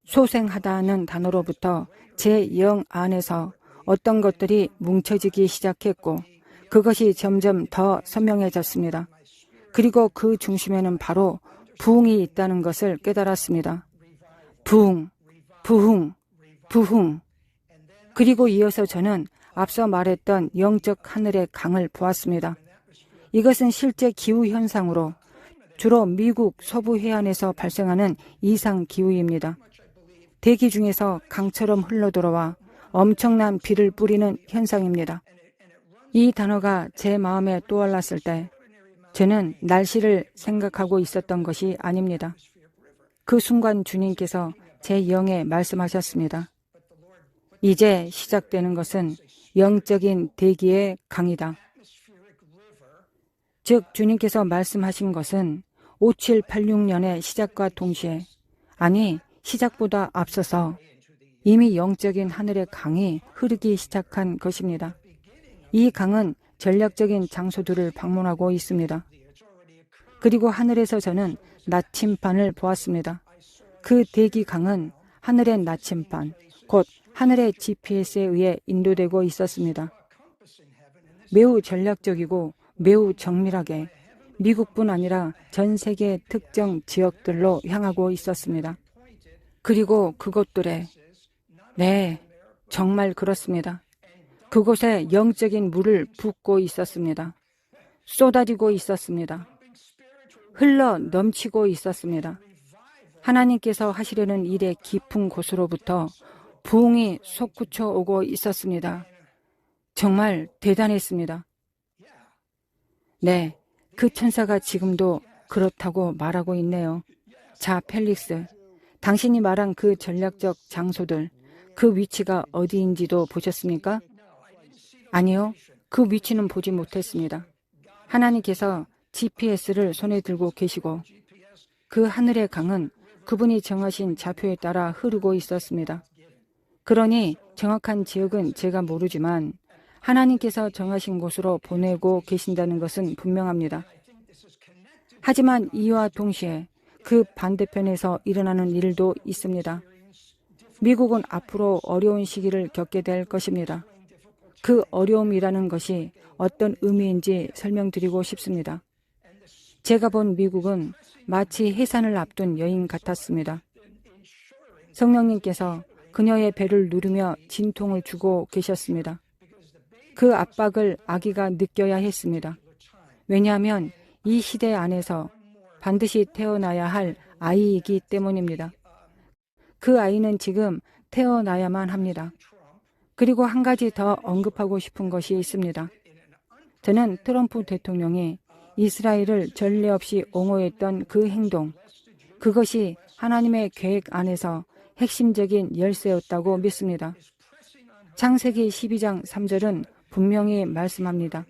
소생하다는 단어로부터 제 영 안에서 어떤 것들이 뭉쳐지기 시작했고 그것이 점점 더 선명해졌습니다. 그리고 그 중심에는 바로 부흥이 있다는 것을 깨달았습니다. 부흥, 부흥, 부흥. 그리고 이어서 저는 앞서 말했던 영적 하늘의 강을 보았습니다. 이것은 실제 기후현상으로 주로 미국 서부 해안에서 발생하는 이상 기후입니다. 대기 중에서 강처럼 흘러들어와 엄청난 비를 뿌리는 현상입니다. 이 단어가 제 마음에 떠올랐을 때 저는 날씨를 생각하고 있었던 것이 아닙니다. 그 순간 주님께서 제 영에 말씀하셨습니다. 이제 시작되는 것은 영적인 대기의 강이다. 즉 주님께서 말씀하신 것은 5786년의 시작과 동시에, 아니 시작보다 앞서서 이미 영적인 하늘의 강이 흐르기 시작한 것입니다. 이 강은 전략적인 장소들을 방문하고 있습니다. 그리고 하늘에서 저는 나침반을 보았습니다. 그 대기 강은 하늘의 나침반, 곧 하늘의 GPS에 의해 인도되고 있었습니다. 매우 전략적이고 매우 정밀하게 미국뿐 아니라 전 세계 특정 지역들로 향하고 있었습니다. 그리고 그곳들에, 네, 정말 그렇습니다. 그곳에 영적인 물을 붓고 있었습니다. 쏟아지고 있었습니다. 흘러 넘치고 있었습니다. 하나님께서 하시려는 일의 깊은 곳으로부터 부흥이 솟구쳐 오고 있었습니다. 정말 대단했습니다. 네, 그 천사가 지금도 그렇다고 말하고 있네요. 자, 펠릭스, 당신이 말한 그 전략적 장소들, 그 위치가 어디인지도 보셨습니까? 아니요, 그 위치는 보지 못했습니다. 하나님께서 GPS를 손에 들고 계시고 그 하늘의 강은 그분이 정하신 좌표에 따라 흐르고 있었습니다. 그러니 정확한 지역은 제가 모르지만 하나님께서 정하신 곳으로 보내고 계신다는 것은 분명합니다. 하지만 이와 동시에 그 반대편에서 일어나는 일도 있습니다. 미국은 앞으로 어려운 시기를 겪게 될 것입니다. 그 어려움이라는 것이 어떤 의미인지 설명드리고 싶습니다. 제가 본 미국은 마치 해산을 앞둔 여인 같았습니다. 성령님께서 그녀의 배를 누르며 진통을 주고 계셨습니다. 그 압박을 아기가 느껴야 했습니다. 왜냐하면 이 시대 안에서 반드시 태어나야 할 아이이기 때문입니다. 그 아이는 지금 태어나야만 합니다. 그리고 한 가지 더 언급하고 싶은 것이 있습니다. 저는 트럼프 대통령이 이스라엘을 전례 없이 옹호했던 그 행동, 그것이 하나님의 계획 안에서 핵심적인 열쇠였다고 믿습니다. 창세기 12장 3절은 분명히 말씀합니다.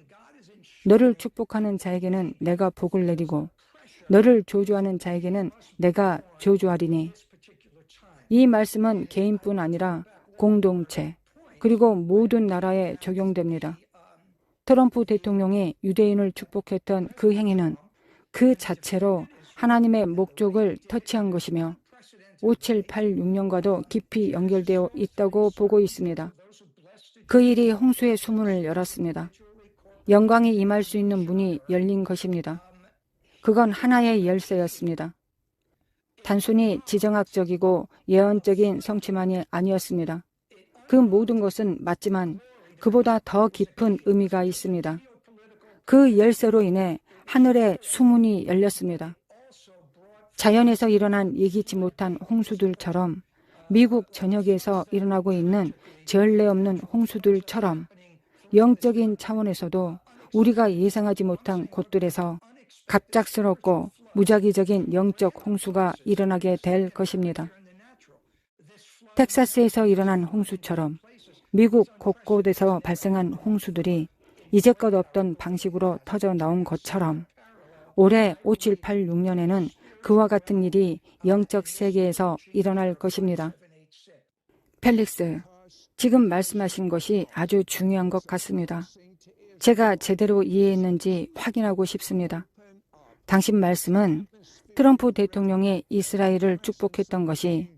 너를 축복하는 자에게는 내가 복을 내리고 너를 저주하는 자에게는 내가 저주하리니. 이 말씀은 개인뿐 아니라 공동체 그리고 모든 나라에 적용됩니다. 트럼프 대통령이 유대인을 축복했던 그 행위는 그 자체로 하나님의 목적을 터치한 것이며 5786년과도 깊이 연결되어 있다고 보고 있습니다. 그 일이 홍수의 수문을 열었습니다. 영광이 임할 수 있는 문이 열린 것입니다. 그건 하나의 열쇠였습니다. 단순히 지정학적이고 예언적인 성취만이 아니었습니다. 그 모든 것은 맞지만 그보다 더 깊은 의미가 있습니다. 그 열쇠로 인해 하늘의 수문이 열렸습니다. 자연에서 일어난 예기치 못한 홍수들처럼 미국 전역에서 일어나고 있는 전례 없는 홍수들처럼 영적인 차원에서도 우리가 예상하지 못한 곳들에서 갑작스럽고 무작위적인 영적 홍수가 일어나게 될 것입니다. 텍사스에서 일어난 홍수처럼 미국 곳곳에서 발생한 홍수들이 이제껏 없던 방식으로 터져 나온 것처럼 올해 5786년에는 그와 같은 일이 영적 세계에서 일어날 것입니다. 펠릭스, 지금 말씀하신 것이 아주 중요한 것 같습니다. 제가 제대로 이해했는지 확인하고 싶습니다. 당신 말씀은 트럼프 대통령이 이스라엘을 축복했던 것이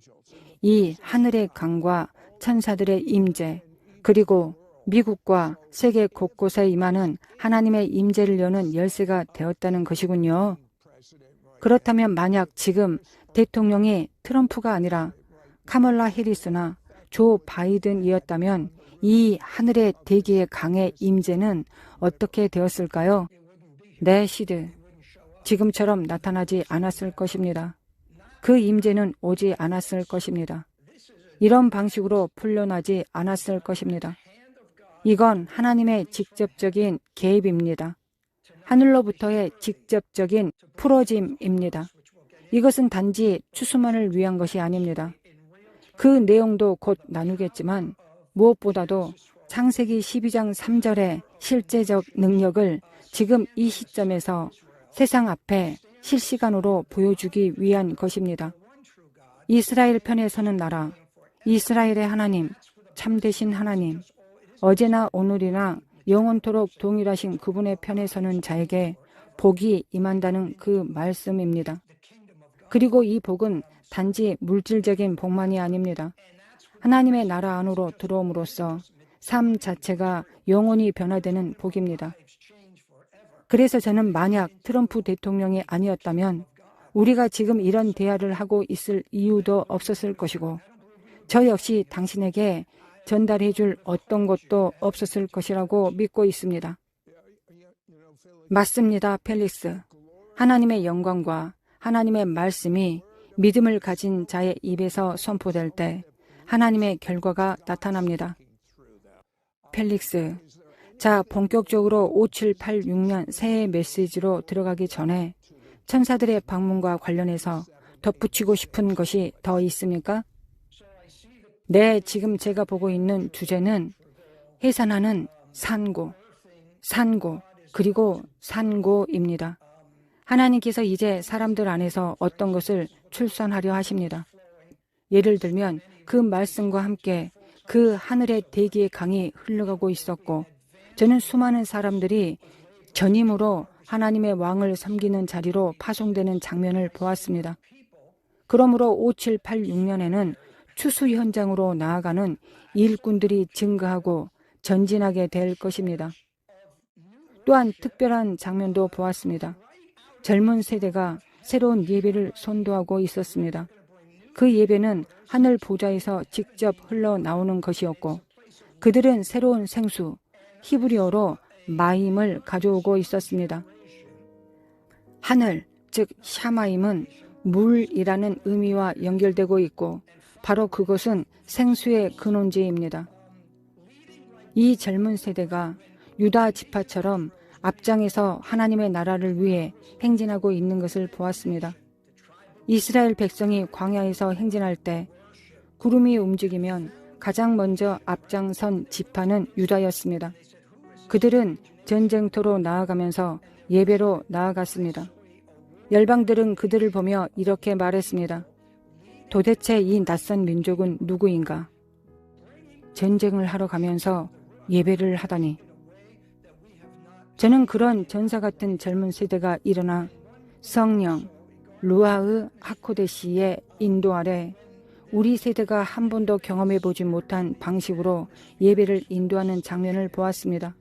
이 하늘의 강과 천사들의 임재, 그리고 미국과 세계 곳곳에 임하는 하나님의 임재를 여는 열쇠가 되었다는 것이군요. 그렇다면 만약 지금 대통령이 트럼프가 아니라 카멀라 해리스나 조 바이든이었다면 이 하늘의 대기의 강의 임재는 어떻게 되었을까요? 네, 시드. 지금처럼 나타나지 않았을 것입니다. 그 임재는 오지 않았을 것입니다. 이런 방식으로 풀려나지 않았을 것입니다. 이건 하나님의 직접적인 개입입니다. 하늘로부터의 직접적인 풀어짐입니다. 이것은 단지 추수만을 위한 것이 아닙니다. 그 내용도 곧 나누겠지만 무엇보다도 창세기 12장 3절의 실제적 능력을 지금 이 시점에서 세상 앞에 실시간으로 보여주기 위한 것입니다. 이스라엘 편에 서는 나라, 이스라엘의 하나님, 참되신 하나님, 어제나 오늘이나 영원토록 동일하신 그분의 편에 서는 자에게 복이 임한다는 그 말씀입니다. 그리고 이 복은 단지 물질적인 복만이 아닙니다. 하나님의 나라 안으로 들어옴으로써 삶 자체가 영원히 변화되는 복입니다. 그래서 저는 만약 트럼프 대통령이 아니었다면 우리가 지금 이런 대화를 하고 있을 이유도 없었을 것이고 저 역시 당신에게 전달해 줄 어떤 것도 없었을 것이라고 믿고 있습니다. 맞습니다, 펠릭스. 하나님의 영광과 하나님의 말씀이 믿음을 가진 자의 입에서 선포될 때 하나님의 결과가 나타납니다. 펠릭스. 자, 본격적으로 5786년 새해 메시지로 들어가기 전에 천사들의 방문과 관련해서 덧붙이고 싶은 것이 더 있습니까? 네, 지금 제가 보고 있는 주제는 해산하는 산고, 그리고 산고입니다. 하나님께서 이제 사람들 안에서 어떤 것을 출산하려 하십니다. 예를 들면 그 말씀과 함께 그 하늘의 대기의 강이 흘러가고 있었고 저는 수많은 사람들이 전임으로 하나님의 왕을 섬기는 자리로 파송되는 장면을 보았습니다. 그러므로 5786년에는 추수 현장으로 나아가는 일꾼들이 증가하고 전진하게 될 것입니다. 또한 특별한 장면도 보았습니다. 젊은 세대가 새로운 예배를 선도하고 있었습니다. 그 예배는 하늘 보좌에서 직접 흘러나오는 것이었고 그들은 새로운 생수, 히브리어로 마임을 가져오고 있었습니다. 하늘, 즉 샤마임은 물이라는 의미와 연결되고 있고 바로 그것은 생수의 근원지입니다. 이 젊은 세대가 유다 지파처럼 앞장에서 하나님의 나라를 위해 행진하고 있는 것을 보았습니다. 이스라엘 백성이 광야에서 행진할 때 구름이 움직이면 가장 먼저 앞장선 지파는 유다였습니다. 그들은 전쟁터로 나아가면서 예배로 나아갔습니다. 열방들은 그들을 보며 이렇게 말했습니다. 도대체 이 낯선 민족은 누구인가? 전쟁을 하러 가면서 예배를 하다니. 저는 그런 전사 같은 젊은 세대가 일어나 성령, 루아흐 하코데시의 인도 아래 우리 세대가 한 번도 경험해보지 못한 방식으로 예배를 인도하는 장면을 보았습니다.